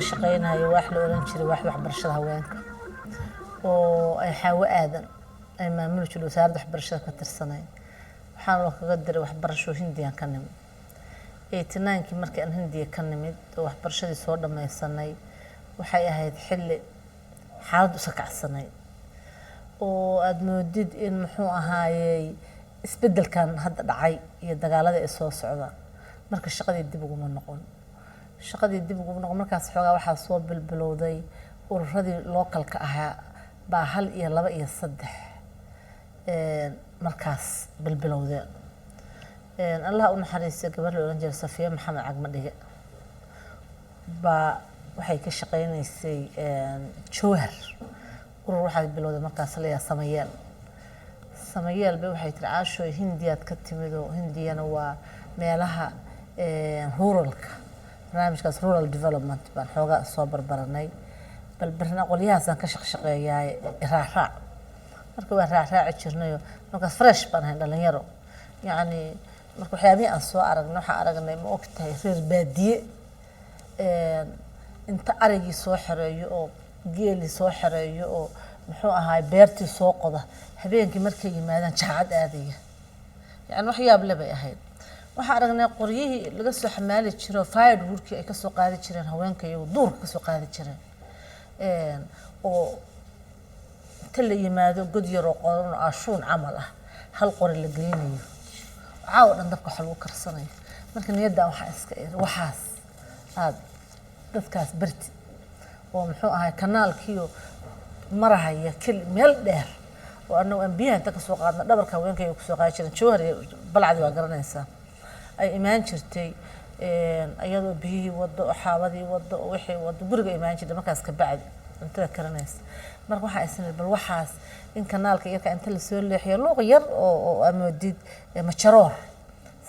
shaqeynayo wax la oran jiray waxbarashada haweenka oo ay xawo aadan ay maamulka wasaaradda waxbarashada ka tirsanay waxaan loo kaga diray waxbarasho Hindiya ka nimid 89kii markii aan Hindiya ka nimid oo waxbarashadii soo dhameysanay waxay ahayd xilli xaalad u sakacsanay oo aad moodid in muxuu ahaayay isbedelkan hadda dhacay iyo dagaalada ay soo socdaan marka shaqadii dib ugu noqon markaas xoogaa waxa soo bilbilowday ururadii localka ahaa baa 1 iyo 2 iyo 3 markaas bilbilowday Allah u naxariisto gabar la oran jiray Safiya Maxamed Cagmadhige ba waxay ka shaqeynaysay Jowhar urur waxay bilowday markaas la Samayeel bay waxay tiri caasho Hindiyaad ka timid oo Hindiyana waa meelaha ruralka barnaamijkaas rural development baan xoogaa soo barbaranay bal qolyahaas aan ka shaqeeyay raac marka waa raac jirnayo markaas fresh baan ahay dhalinyaro yani marka waxyaabihii aan soo aragnay waxa aragnay ma ogtahay reer baadiye inta arigii soo xareeyo oo geeli soo xareeyo oo muxuu ahaay beertii soo qoda habeenkii markay yimaadaan jaacad aadaya yani wax yaab leh bay ahayd waxa aragnay qoryihii laga soo xamaali jiro firewoodkii ay ka soo qaadi jireen haweenka iyo duurka ka soo qaadi jireen oo inta la yimaado god yar oo qoran oo ashuun camal ah hal qori la gelinayo caaw dhan dabka waxa lagu karsanayo marka niyadda waxa iska waxaas aad dadkaas barti oo muxuu ahaay kanaalkiyo marahaya meel dheer oo annagu aan biyaha inta ka soo qaadna dhabarka haweenka ay ku soo qaadi jireen Jowhar balcadi waa garanaysaa ay imaan jirtay ayadoo biyihii wado xaabadii wado wixii wado guriga imaan jirtay markaas ka bacdi inta karanaysa marka waxa isna bal waxaas in kanaalka yarka inta la soo leexiyo luuq yar oo amoodid majaroor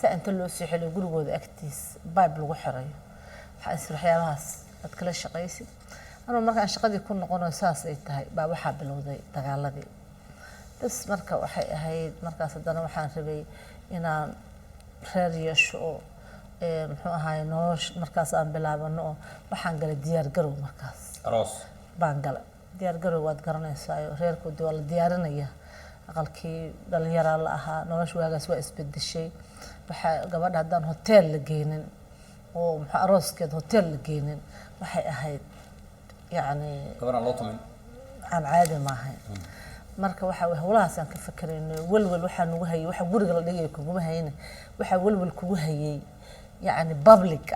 sa inta loo soo xilay gurigooda agtiis bayb lagu xirayo waxa isna waxyaabahaas dad kala shaqaysid anoo markaan shaqadii ku noqono saas ay tahay baa waxa bilowday dagaaladii bas marka waxay ahayd markaas haddana waxaan rabay inaan reer yeesho oo muxuu ahaay nolosh markaas aan bilaabano oo waxaan galay diyaar garow markaas aroos baan galay diyaar garow waad garanaysaa reerkoodii waa la diyaarinaya aqalkii dhalinyaro la ahaa nolosh waagaas waa isbedeshay waxa gabadha haddaan hotel la geynin oo muxuu arooskeed hotel la geynin waxay ahayd yani gabadha loo tumin aan caadi ma ahayn marka waxa way hawlahaas aan ka fakarayno walwal waxa nagu hayay waxa guriga la dhigay kugu hayay waxa walwal kugu hayay yani public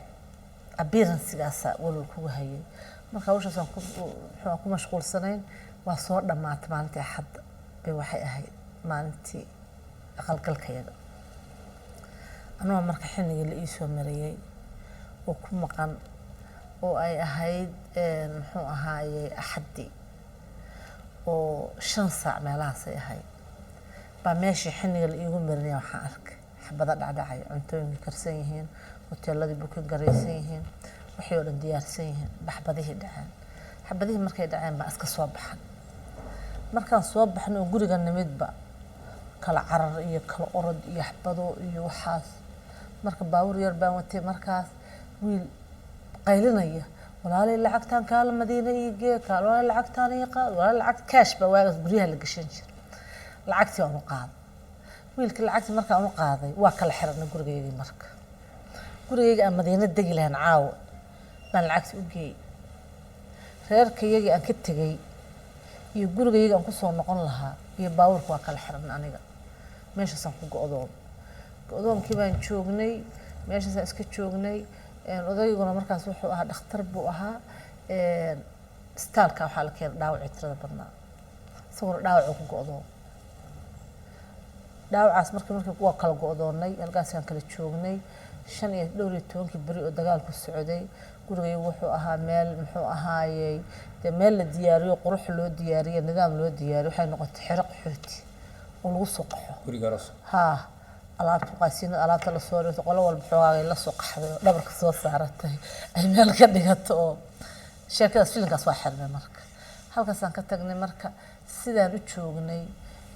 appearance-gaas walwal kugu hayay marka hawshaas aan ku mashquulsanayn waa soo dhamaatay maalintii Axad bay waxay ahayd maalintii aqalgalkayga anoo marka xilliga la ii soo mariyay oo ku maqan oo ay ahayd muxuu ahaayay Axadii oo 5 saac meelahaas ay ahayd baa meeshii xilliga la iigu marinay waxaan arkay xabada dhacdhacay cuntooyin karsan yihiin hoteeladii bukin garaysan yihiin wixii oo dhan diyaarsan yihiin baxbadihii dhaceen xabadihii markay dhaceen baa iska soo baxan markaan soo baxno guriga nimidba kala carar iyo kala orod iyo xabado iyo waxaas marka baawur yar baan watay markaas wiil qaylinaya walaalay lacagtan kaala Madiina iige kaala lacagtan iiqa wala lacag cash ba waagas guriyaha la gashan jir lacagtii aan u qaad wiilka lacagtii marka aan u qaaday waa kala xirnay gurigayga marka gurigayga aan Madiina degi lahayn caaw baan lacagtii u geeyay reerkayga aan ka tagay iyo gurigayga aan ku soo noqon lahaa iyo baawurka waa kala xirnay aniga meeshaas ku go'doonkii baan joognay meeshaas iska joognay odayguna markaas wuxuu ahaa dhakhtar buu ahaa istaalka waxa la keenay dhaawac tirada badnaa sawir dhaawac ku go'doon dhaawacaas markii waa kala go'doonay halkaas aan kala joognay 12 bari oo dagaal ku socday gurigaygu wuxuu ahaa meel muxuu ahaayay meel la diyaariyo qurux loo diyaariyo nidaam loo diyaariyo waxay noqotay xiraq xooti oo lagu soo qaxo guriga aroos alaabta qaasiin alaabta la soo reeyay qolo walba xoogay la soo qaxday dhabarka soo saaratay ay meel ka dhigato oo sheekadaas filinkaas waa xirnay marka halkaas aan ka tagnay marka sidaan u joognay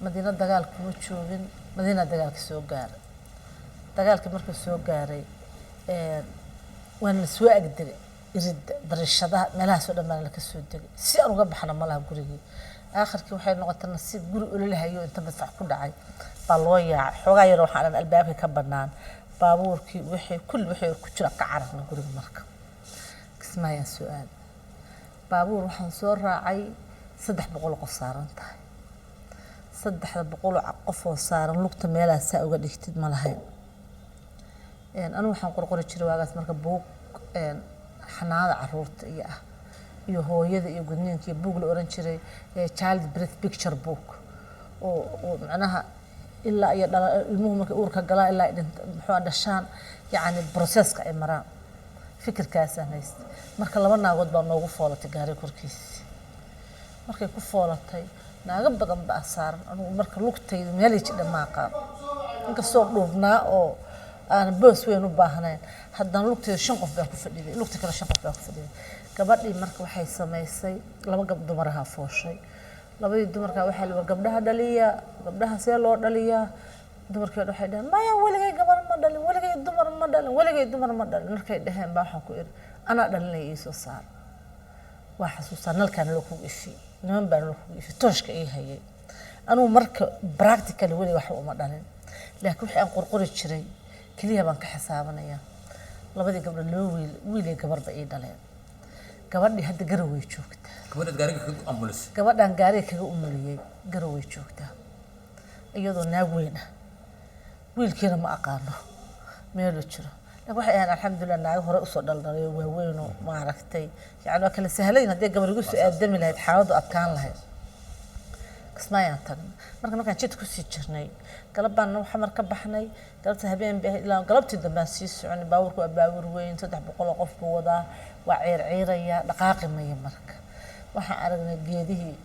Madiina dagaal kuma joogin Madiina dagaalka soo gaaray dagaalkii markuu soo gaaray waan soo agdagay irid darashadaha meelahaas oo dhan baan la ka soo degay si aan uga baxna malaha gurigii aakhirkii waxay noqotay nasiib guri ololahayo inta madfac ku dhacay baa loo yaacay xoogaa yar waxaan albaabka ka bannaan baabuurkii wixii ku jira ka cararna guriga marka kismaayaan su'aal baabuur waxaan soo raacay 300 qof saaran tahay 300 qof oo saaran lugta meelahaas uga dhigtid ma lahayn anu waxaan qorqori jiray waagaas marka buug xanaanada caruurta iyo hooyada iyo gudniinka iyo buug la oran jiray child birth picture book oo macnaha ilaa iyo ilmuhu markay uurka galaa ilaa muxuu dhashaan yani processka ay maraan fikirkaas aan haystay marka laba naagood baa noogu foolatay gaari korkiisa markay ku foolatay naaga badan baa saaran anigu marka lugtayda meelay jidha maaqaan inkastoo dhuubnaa oo aan boos weyn u baahnayn haddana lugtayda 5 qof baa ku fadhiday lugta kale 5 qof baa ku fadhiday gabadhii marka waxay samaysay laba dumaraha fooshay labadii dumarka waxaa la gabdhaha dhaliya gabdhaha see loo dhaliyaa dumarkii waxay dhahaan maya waligay gabar ma dhalin waligay dumar ma dhalin markay dhaheen baa waxaan ku iri anaa dhalinay ii soo saar waa xasuusaa nalkaan loo kugu ifi niman baan loo kugu ifi tooshka ii hayay anuu marka practically weli wax uma dhalin laakiin wixii aan qorqori jiray kaliya baan ka xisaabanayaa labadii gabdhood loo wiil iyo gabarba ii dhaleen gabadhii hadda garaway joogtaa gabadhan gaariga kaga umuliyay garaway joogtaa iyadoo naag weyn ah wiilkiina ma aqaano meel jiro laakiin waxay ahayn alxamdulillah naag hore u soo dhaldhalay waaweyn oo ma aragtay yani waa kala sahalayn haddii gabar igu soo aadami lahayd xaaladu adkaan lahayd kismaayaan tagnay markaan jid ku sii jirnay galabaan waxa mar ka baxnay galabta habeen baa ilaa galabtii dambe sii soconay baabuurku waa baabuur weyn 300 qof buu wadaa waa ciirciiraya dhaqaaqi maya marka waxaan aragnay geedihii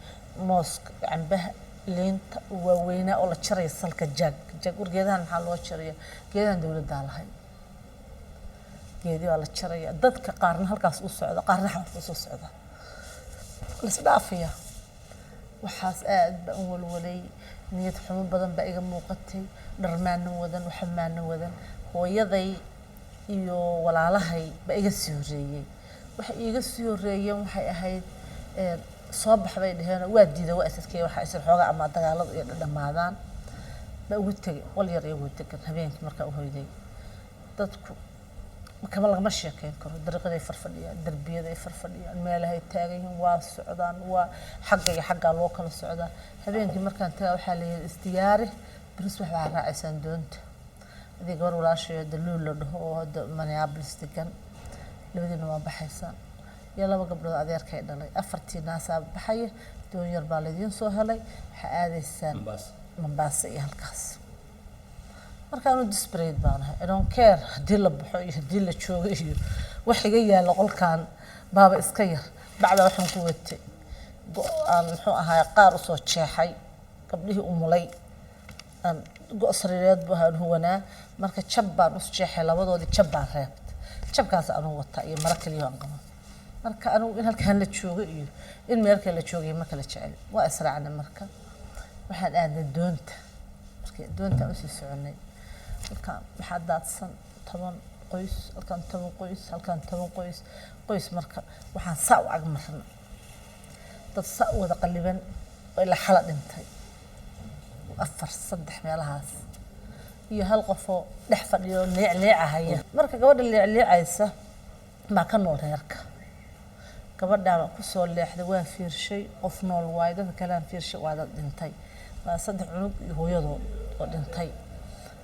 mooska cambaha liinta waaweynaa oo la jaray salka jag urgeedahan maxaa loo jaray geedahan dawladda lahay geedii waa la jaray dadka qaarna halkaas u socda qaarna xaafad u socda isdhaafiya waxaas aad baan walwalay niyad xumo badan baa iga muuqatay dharmaana wadan hooyaday iyo walaalahay baa iga sii horeeyay waxa iga sii horeeyay waxay ahayd soo baxbay dhaheen waa diiday waa isadkay waxa isir xooga ama dagaalada iyo dhamaadaan ba ugu tagay qol yar iyagu degan habeenkii marka u hoyday dadku kama lagama sheekeyn karo dariiqaday farfadhiyaan darbiyaday farfadhiyaan meelahay taagan waa socdaan waa xagga loo kala socdaa habeenkii markaan tagaa waxaa la yiri isdiyaari bris waxa raacaysan doonta adii gabar walaashay daluul la dhaho oo hadda Minneapolis degan labadina waa baxaysan iyo laba gabdhood adeerkay dhalay afartii naasa baxay doon yar baa leedin soo helay waxa aadaysan Mombasa iyo halkaas markaan desperate baan ahay I don't care hadii la baxo iyo hadii la joogo iyo wax iga yaala qolkaan baaba iska yar bacda waxaan ku watay aan muxuu ahaa qaar u soo jeexay gabdhihii umulay aan go'sariyeed baan huwanaa marka jab baan u jeexay labadoodii jab baan reebtay jabkaas aan wata iyo mara kaliya aan qabo marka anigu in halkaan la joogo iyo in meel kale la joogay ma kala jecel waa israacna marka waxaan aaday doonta markii doonta u sii soconay halkaan waxa daadsan 10 qoys halkaan 10 qoys halkaan 10 qoys marka waxaan saa u agmarna dad saa wada qaliban oo la xala dhintay 4 meelahaas iyo hal qof oo dhex fadhiyo leecleecahaya marka gabadha leecleecaysa ma ka nool reerka gabadha ku soo leexday waa fiirshay qof nool waay dadka kale aan fiirshay waa dad dhintay waa 3 cunug iyo hooyadood oo dhintay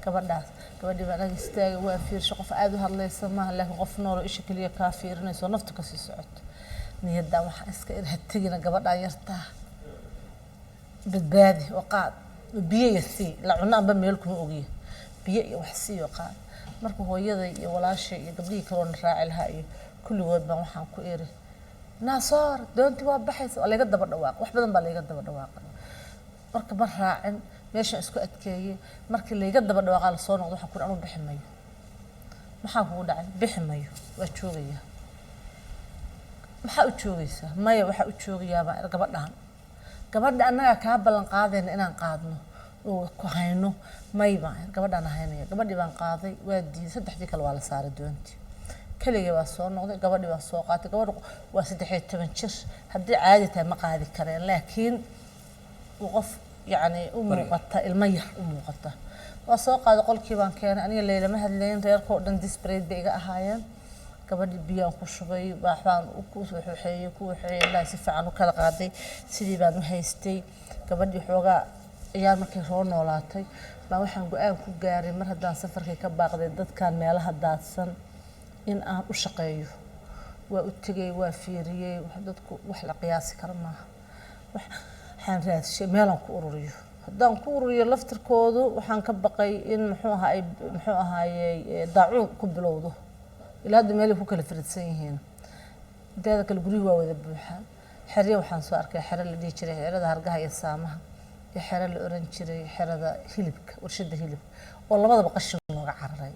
gabadhii baa laga istaagay waa fiirshay qof aad u hadlaysa ma laakiin qof nool oo isha kaliya ka fiirinayso nafta ka sii socoto niyada waxa iska irhatagina gabadha yarta badbaadi oo qaad biyo yasi la cunaan ba meel kuma ogiyo biyo iyo wax sii oo qaad marka hooyaday iyo walaashay iyo gabdhii kale oo raaci lahaa iyo kulligood baan waxaan ku iri naasoor doonti waa baxaysa oo laga daba dhawaaq wax badan baa laga daba dhawaaqay marka ma raacin meesha isku adkeeyay markii laga daba dhawaaqay la soo noqdo waxa ku anu biximayo maxaa kugu dhacay biximayo waa joogaya maxaa u joogaysaa maya waxa u joogayaa baa gabadha anaga ka ballan qaadayna inaan qaadno oo ku hayno mayba gabadhan haynaya gabadhii baan qaaday waa diiday 3 kale waa la saaray doonti كلي واسون نقطة قبل واسوقات قبل وسدحي تمنشر هدي عادة ما قاعد كرين لكن وقف يعني قطة المية قطة وسوق هذا قول كيبان كان أنا الليلة ما هالليل ريركو دن ديسبريد بيجا أهاين قبل بيان كوشبي بحبان وكوس وحي كوحي لا يسفع عنه كذا قاضي سيدي بعد ما هيستي قبل يحوجا أيام ما كيرون ولاتي ما وحنا جواب كجاري مرة دان سفر كي كباقدي ضد كان مالها داتسن إن أنا وشقيه وأتجي وفيري وحدتك وحلا قياسي كرمها حان رأس شيء مالهم كوريو هدان كوريو لفتر كودو وحان كبقي إن محوها ضاعون كبلوده إلى هذا مالي فوق الفرنسيين ذاك الجريوة وذبحها حرية وحان سوارك حرة اللي ديشري حرة ده هرجها يسامها حرة الأورنجري حرة ده هيلبك ورشد هيلبك والله ما ده بقشن وقعري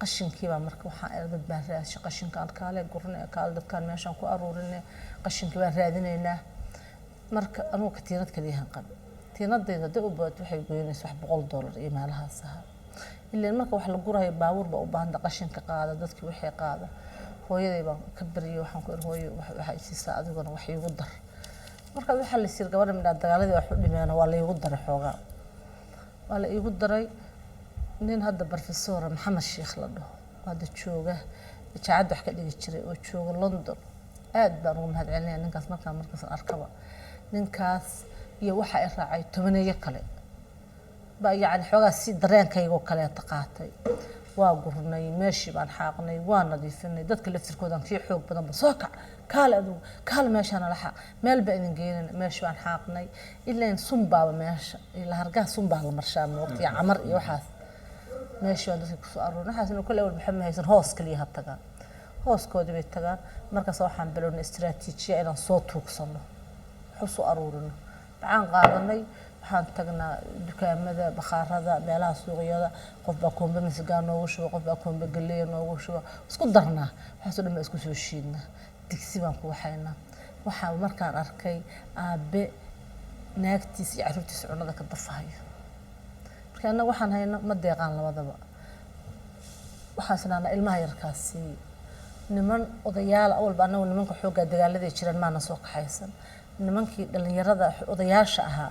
قشن كيبا مركب وحان أرد بهراش قشن كان كاله قرنة كاله كان ماشان كو أرورنة قشن كيبا رادينه مركب أنا كتيرات كليها قبل تينات ده وبعد وحي يقولون يسوح $100 إيمالها سها اللي المركب وح لقورها يباور بقى قشن كقاعدة دتك وحي قاعدة هو يبقى كبري وحن كور هو وحي ساعد يقول وحي يقدر مركب وحل يصير قبل من الدجال ده وحد ما أنا ولا يقدر حوجا ولا يقدر نين هذا بروفيسور محمد الشيخ لده هذا تشوجه يتعدى حكي لي يشتري وتشوج لندن aad baan ugu mahadcelinayaa ninkaas markaas arkaba ninkaas iyo waxa ay raacay tobaneeyo kale ba yaani xogaa si dareenkayga kale taqaatay waa gurnay meeshii baan xaaqnay waa nadiifinay dadka laftirkoodan kii xoog badan soo kaal meeshaan la xaq meel baan idin geeyay meeshii baan xaaqnay ilaa in sunbaaba meesha ilaa hargaa sunbaa la marshaa waqti camar iyo waxaas meeshii baan dadka ku soo aroornay xasan kulli wal maxamed haysan hoos kaliya hatagaan hooskoodii bay tagaan markaas waxaan bilownay istiraatiijiya inaan soo tuugsano xusu aruurino bacaan qaadanay waxaan tagnaa dukaamada bakhaarada meelaha suuqyada qof baa koombe misgaan noogu shubo qof baa koombe galley noogu shubo isku darnaa waxaasoo dhan isku soo shiidnaa digsi baan ku waxaynaa waxaan markaan arkay aabe naagtiis iyo carruurtiis cunada ka dafahayo marka annaga waxaan haynaa ma deeqaan labadaba waxaan sanaanaa ilmaha yarkaasi niman odayaal awal baan nimanka xooga dagaaladii jiraan maana soo kaxaysan nimankii dhalinyarada odayaasha ahaa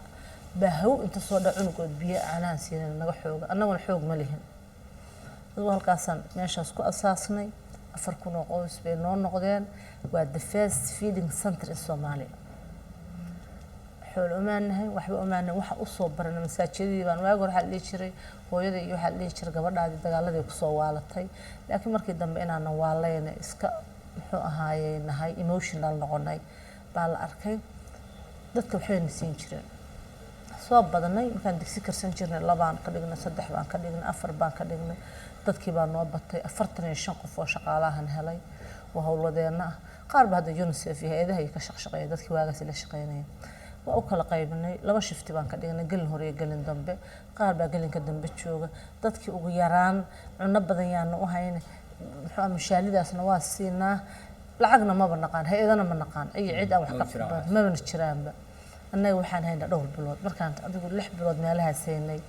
baahaw inta soo dhacunugood biyo aanaan siinay naga xooga annaguna xoog ma lihin adoo halkaasan meeshaas ku asaasnay 4,000 oo qoys bay noo noqdeen waa the first feeding center in Soomaaliya xool umaanahay waxba umaana waxa u soo baran masaajidii baan waag hore xal jiray hooyada iyo waxa la jiray gabadhaadii dagaaladii ku soo waalatay laakiin markii dambe inaan waalayna iska muxuu ahaayay nahay emotional noqonay baa la arkay dadka waxay nisiin jireen soo badanay markaan digsi karsan jirnay 2 baan ka dhignay 3 baan ka dhignay 4 baan ka dhignay dadkii baa noo batay 45 qof oo shaqaalahan helay waa hawladeena qaar baa hada UNICEF iyo hay'adaha ka shaqeeya dadkii waagaas la shaqeynayay waa u kala qaybnay 2 shifti baan ka dhignay galin hore iyo galin dambe qaar baa galinka dambe jooga dadkii ugu yaraan cunno badan yaan u hayn muxuu mushaalidaasna waa siinaa lacagna ma banaqaan hay'adana ma naqaan ay cid aan wax ka fiican ma ban jiraanba annaga waxaan haynaa dhowr bilood markaan adigu 6 bilood meelaha siinay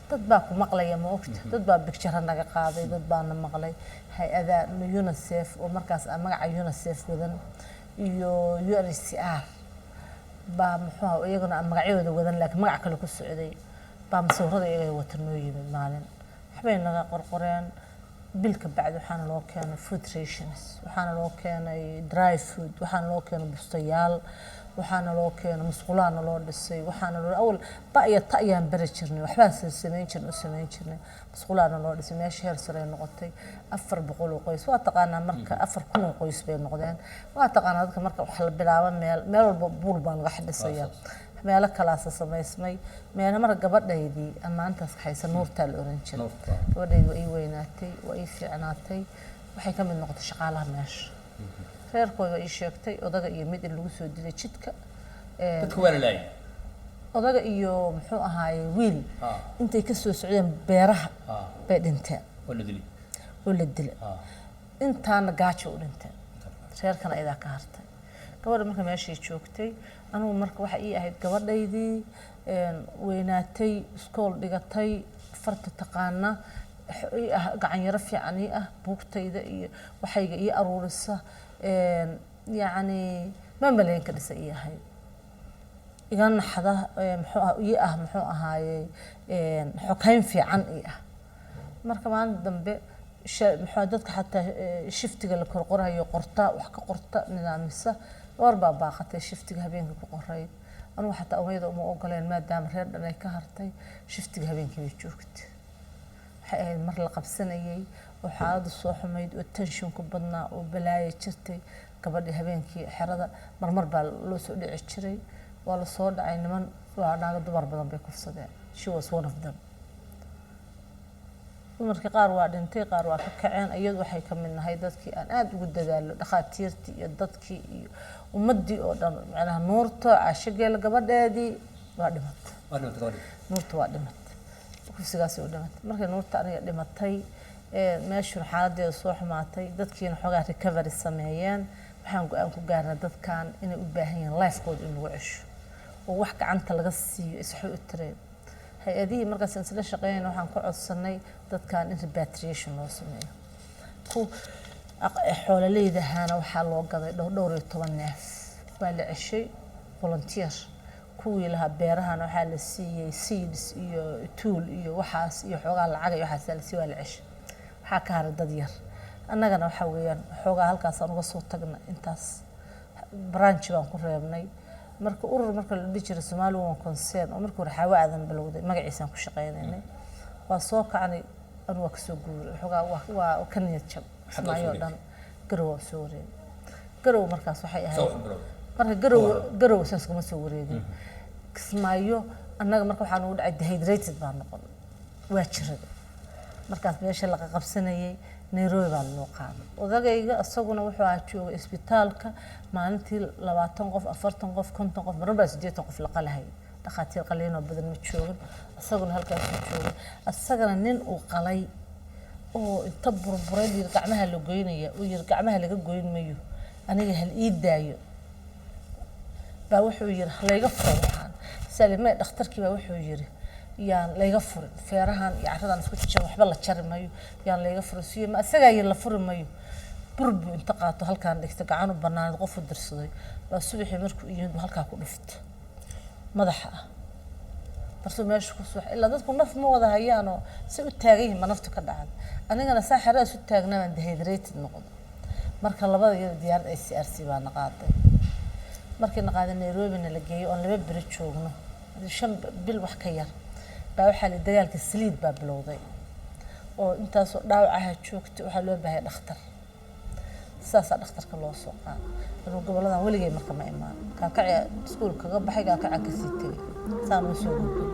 dad baa ku maqlaya ma ogta dad baa picture naga qaaday dad baa na maqlay hay'ada UNICEF oo markaas magaca UNICEF wadan iyo UNHCR baa muxuu iyaguna magacyadooda wadan laakiin magac kale ku socday baa masawirada iyaga wata noo yimid maalin waxbay naga qorqoreen bilka bacdi waxaana loo keenay food rations waxaana loo keenay dry food waxaana loo keenay bustayaal waxaana loo keenay musqulaana loo dhisay waxaana loo awal baaya taayaan bari jirnay waxbaa sameyn jirnay musqulaana loo dhisay meesha heer sare noqotay 400 oo qoys waa taqaanaa marka 4,000 oo qoys bay noqdeen waa taqaanaa dadka marka wax la bilaabo meel walba buul baan laga xidhisayaa meelo kalaas sameysmay meelo mar gabadhaydii amaantaas haysan nuurta la oran jiray gabadhaydii way weynaatay way fiicnaatay waxay ka mid noqotay shaqaalaha meesha reerkooda ay sheegtay odaga iyo mid lagu soo dilay jidka dadku waa laay odaga iyo muxuu ahaay wiil intay ka soo socdeen beeraha bay dhinteen oo la dilay intaana gaajo u dhinteen reerkana ayda ka hartay gabadha marka meesha joogtay anigu marka waxa ii ahayd gabadhaydii weynaatay iskool dhigatay farta taqaana gacan yaro fiican ii ah buugtayda iyo waxayga ii aruurisa yacni ma malayn ka dhisa ii ahay iga naxda muxuu ahaaye xokayn fiican ii ah marka maalin dambe muxuu dadka xataa shiftiga la qorqorayo qorta wax ka qorta nidaamisa war baa baaqatay shiftiga habeenka ku qoray anigu xataa awayda uma ogoleen maadaama reer dhan ay ka hartay shiftiga habeenkii bay joogtay waxay ahayd mar la qabsanayay oo xaaladdu soo xumayd oo tensionku badnaa oo balaayo jirtay gabadhii habeenkii xerada marmar baa loo soo dhici jiray waa la soo dhacay niman waa naaga dumar badan bay kufsadeen she was one of them dumarkii qaar waa dhintay qaar waa ka kaceen iyadu waxay ka mid nahay dadkii aan aad ugu dadaalo dhakhaatiirtii iyo dadkii iyo ummaddii oo dhan macnaha nuurto caashageel gabadheedii waa dhimatay nuurta waa dhimatay kufsigaasi u dhimatay markay nuurta aniga dhimatay meeshuna xaaladeeda soo xumaatay dadkiina xoogaa recovery sameeyeen waxaan go-aan ku gaarnay dadkan inay u baahan yihiin lifekooda in lagu cesho oo wax gacanta laga siiyo isxu u tireen hay-adihii markaas isla shaqeynayna waxaan ku codsanay dadkan in repatriation loo sameeyo ku xoololeydahaana waxaa loo gaday dhowr iyo 10 neef waa la ceshay volunteer kuwii lahaa beerahana waxaa la siiyey seeds iyo tool iyo waxaas iyo xoogaa lacag iyo waxaas la siiyey waa la ceshay waxaa ka haray dad yar annagana waxa weeyaan xoogaa halkaas aan uga soo tagnay intaas branch baan ku reebnay marka urur marka la dhigi jiray Somali Women Concern oo markii hore xawa aadan bilowday magaciisaan ku shaqeynay waa soo kacnay anu waa ka soo guuray xoogaa waa ka niyad jab Soomaaliya dhan garow soo wareegay garow markaas waxay ahayd marka garow saas kuma soo wareegin Kismaayo annaga marka waxaan ugu dhacay dehydrated baan noqon waa jiray markaas meesha la qabsanayay Nairobi baa loo qaaday odagayga asaguna wuxuu ahaa joogay isbitaalka maalintii 20 qof 40 qof 50 qof marba 80 qof la qalahay dhaqaatiir qaliino badan ma joogin asaguna halkaas ku joogay asagana nin uu qalay oo inta burburay gacmaha la goynaya oo gacmaha laga goyn mayo aniga hal ii daayo baa wuxuu yiri halayga furaan Salimay dhakhtarkii baa wuxuu yiri yaan layga furin feerahan iyo caradan isku jajab waxba la jari mayo yaan layga furin ma asaga la furi mayo burbu inta qaato halkaan dhigta gacan u banaan qof u dirsaday baa subaxii markuu iyadu halka ku dhufto madaxa barso meesha ku soo ilaa dadku naf ma wada hayaan oo si u taagay ma naftu ka dhacay anigana saaxira isu taagnaa aan dehydrated noqdo marka labada diyaar ay CRC baa naqaatay markii naqaaday Nairobi la geeyo oo laba bari joogno 5 bil wax ka yar baa waxa la dagaalka saliid baa bilowday oo intaas oo dhaawacaha joogtay waxa loo baahay dhakhtar saasa dhakhtarka loo soo qaaday goboladan waligay marka ma imaan ka kaciya iskuul kaga baxay ka kaca ka sii tagay saan u soo gudbay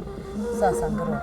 saasaan garow